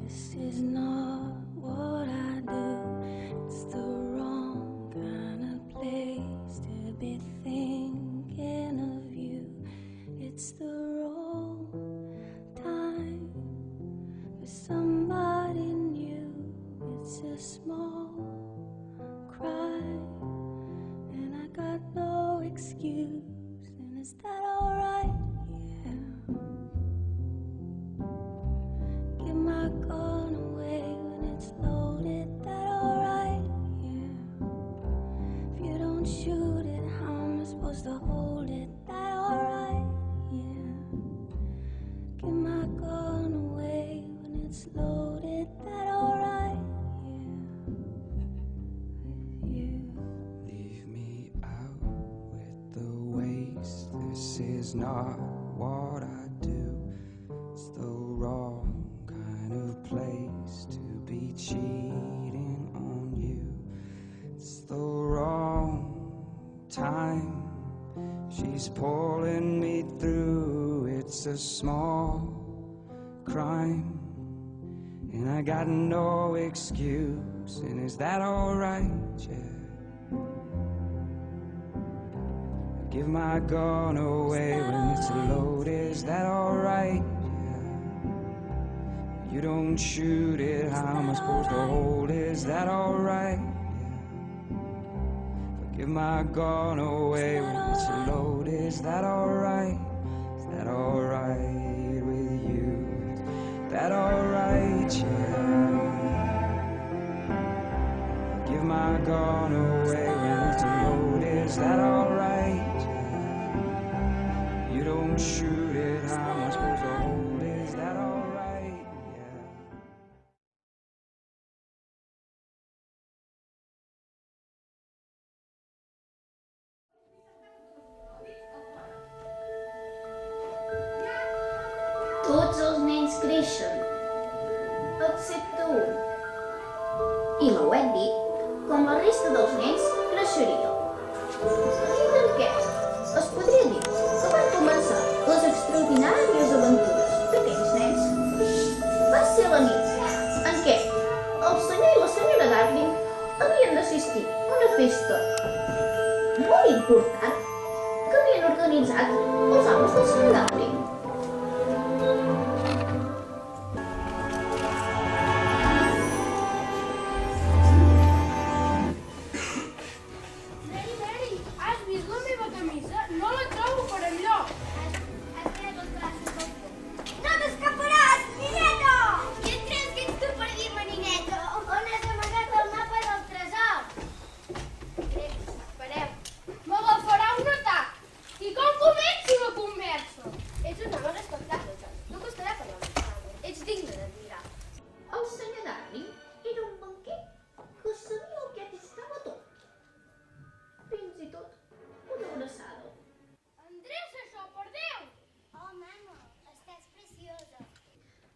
This is not what I do. It's the wrong kind of place to be thinking of you. It's the wrong time for somebody new. It's a small cry, and I got no excuse. And is that alright? Give my gun away when it's loaded, that alright? Yeah. If you don't shoot it, how am I supposed to hold it? That alright? Yeah. Give my gun away when it's loaded, that alright? Yeah. With you. Leave me out with the waste. This is not what I do. It's the wrong kind of place to be cheating on you. It's the wrong time. She's pulling me through. It's a small crime, and I got no excuse. And is that alright? Yeah. Give my gun away when it's loaded. Is that alright? You don't shoot it, how am I supposed to hold it? Is that alright? Yeah. Give my gun away when it's loaded. Is that alright? Is that alright with you? Is that alright? Yeah. Give my gun away when it's loaded. Is that alright? Yeah. You don't shoot it, how am I supposed to hold it? Is that alright? Tots els nens creixen, excepte un. I la Wendy, com la resta dels nens, creixeria. I en què? Es podria dir que van començar les extraordinàries aventures d'aquells nens. Va ser la nit en què el senyor i la senyora Darling havien d'assistir a una festa molt important que havien organitzat els amos del senyor Darling.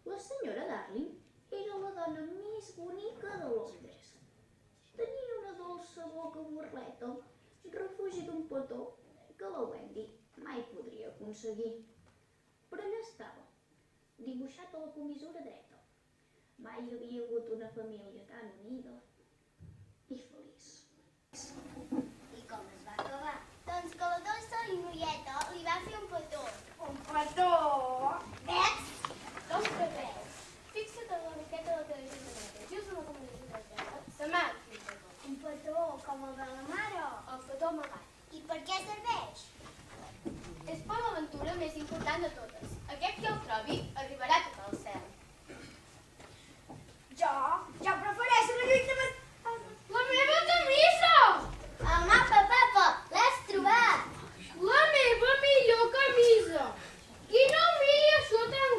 La senyora Darling era la dona més bonica de Londres. Tenia una dolça boca burleta, refugi d'un petó que la Wendy mai podria aconseguir. Però allà estava, dibuixat a la comissura dreta. Mai hi havia hagut una família tan unida i feliç. I com es va acabar? Doncs que la dolça Linoieta li va fer un petó. Un petó? Veus? Com que veus? Fixa't en la miqueta de la televisió de dreta. Just una comunicació de dreta. Se m'ha fet un petó. Un petó com el de la mare? El petó amagat. I per què serveix? És per l'aventura més important de totes. Aquest que el trobi arribarà a tocar el cel. Jo prefereixo la lluita més... La meva camisa! El mapa, papa, l'has trobat! La meva millor camisa! Qui no miri això tan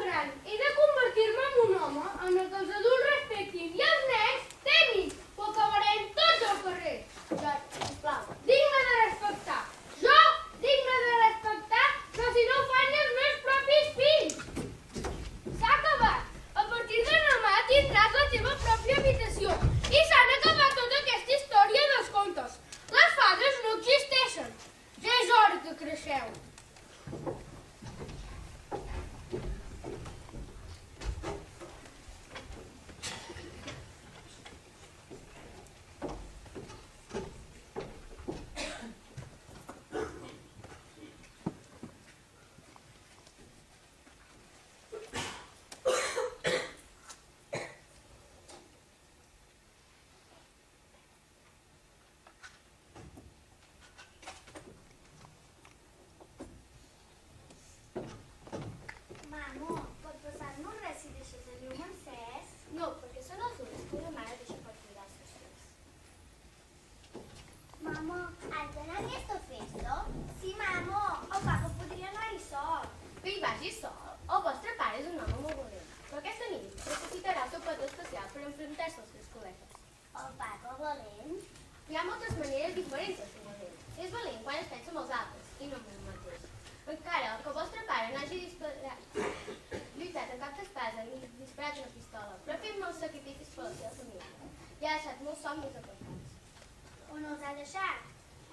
deixat?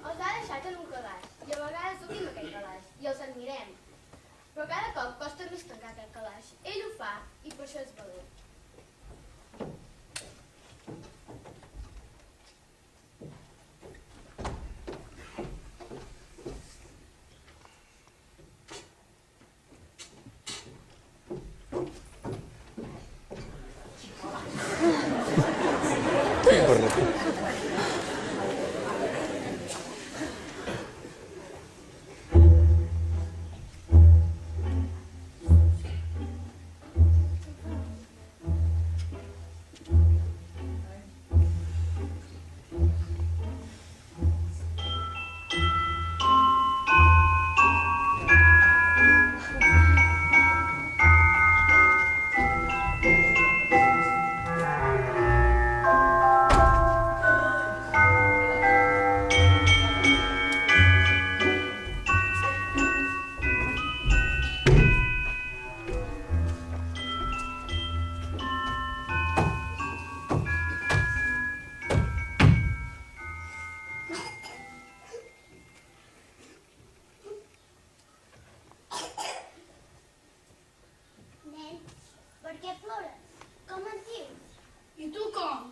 Els ha deixat en un calaix, i a vegades obrim aquell calaix, i els admirem. Però cada cop costa més tancar aquest calaix. Ell ho fa, i per això és valent. Per què plores? Com et dius? I tu com?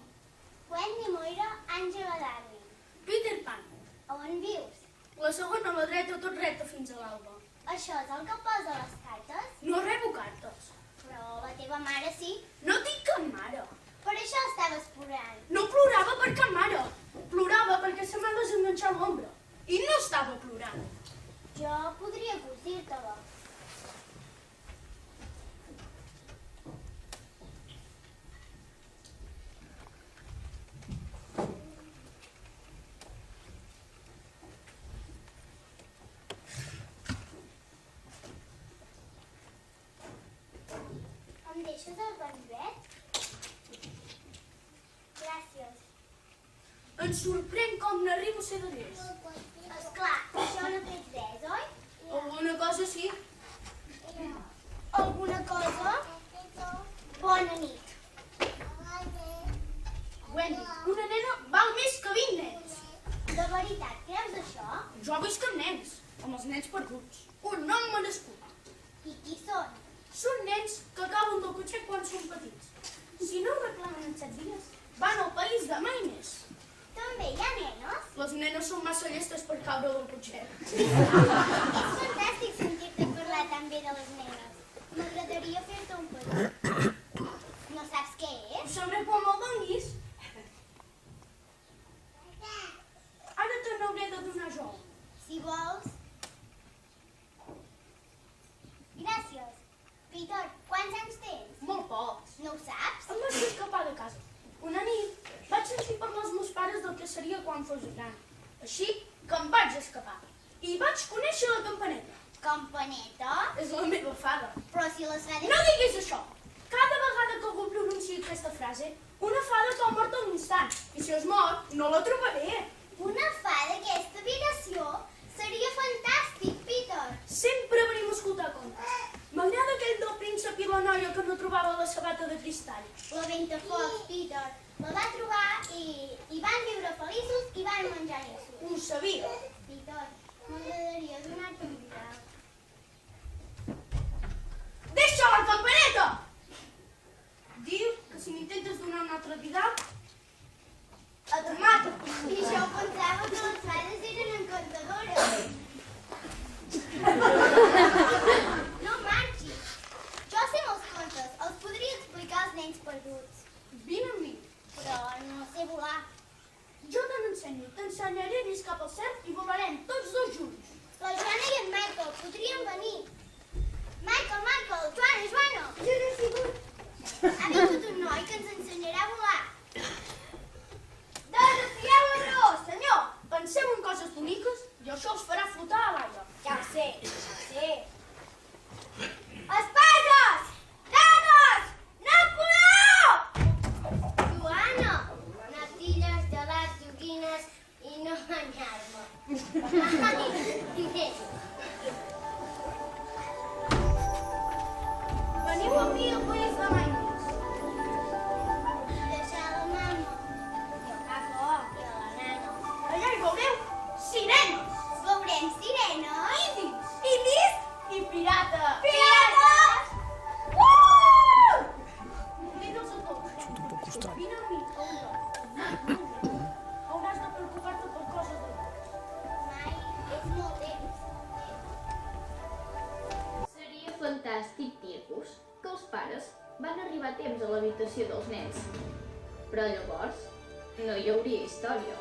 Wendy Moira, Àngela Darwin. Peter Pan. A on vius? La segona a la dreta, tot recte fins a l'alba. Això és el que posa a les cartes? No rebo cartes. Però la teva mare sí. No tinc cap mare. Per això estaves plorant. No plorava per cap mare. Plorava perquè se m'ha desenganxat l'ombra. I no estava plorant. Jo podria cosir-te-la. Em deixes el ganivet? Gràcies. Em sorprèn com n'arribo a ser de llest. Esclar, això no tens res, oi? Alguna cosa sí. Alguna cosa? Bona nit. Wendy, una nena val més que 20 nens. De veritat, creus això? Jo visc amb nens, amb els nens perduts. Un nom merescut. I qui són? Són nens que cauen del cotxet quan són petits. Si no ho reclamen en 7 dies, van al país demà i més. També hi ha nenes? Les nenes són massa llestes per caure del cotxet. És fantàstic sentir-te parlar tan bé de les nenes. M'agradaria fer-te un petó. No saps què és? Sabré quan me'l donis. Ara te n'hauré de donar jo. Si vols. Gràcies. Peter, quants anys tens? Molt pocs. No ho saps? Em vaig escapar de casa. Una nit vaig sentir parlar als meus pares del que seria quan fos gran. Així que em vaig escapar. I vaig conèixer la campaneta. Campaneta? És la meva fada. Però si les fades... No diguis això! Cada vegada que algú pronuncia aquesta frase, una fada cau morta a l'instant. I si es mor, no la trobaré. Una fada d'aquesta habitació seria fantàstic, Peter. Sempre venim a escoltar contes. M'agrada aquell del príncep i la noia que no trobava la sabata de cristall. La Ventafocs, Peter, la va trobar i van viure feliços i van menjar nissos. Ho sabia. Peter, m'agradaria donar-te un vidal. Deixa la campaneta! Diu que si m'intentes donar un altre vidal, et mato. I jo pensava que les fades eren encantadores. No marxis. Jo sé molts contes. Els podria explicar als nens perduts. Vine amb mi. Però no sé volar. Jo te n'ensenyo. T'ensenyaré a cap al cel i volarem tots dos junts. La Joana i en Michael podrien venir. Michael, Joana. Jo no he sigut. Ha vingut un noi que ens ensenyarà a volar. Desafieu la raó, senyor! Penseu en coses boniques i això us farà flotar a l'aire. Ja ho sé. Espases! Dados! Napoleó! Joana, natilles, gelats, joguines i no banyar-me. Veniu amb mi al país de arribar a temps a l'habitació dels nens. Però llavors no hi hauria història.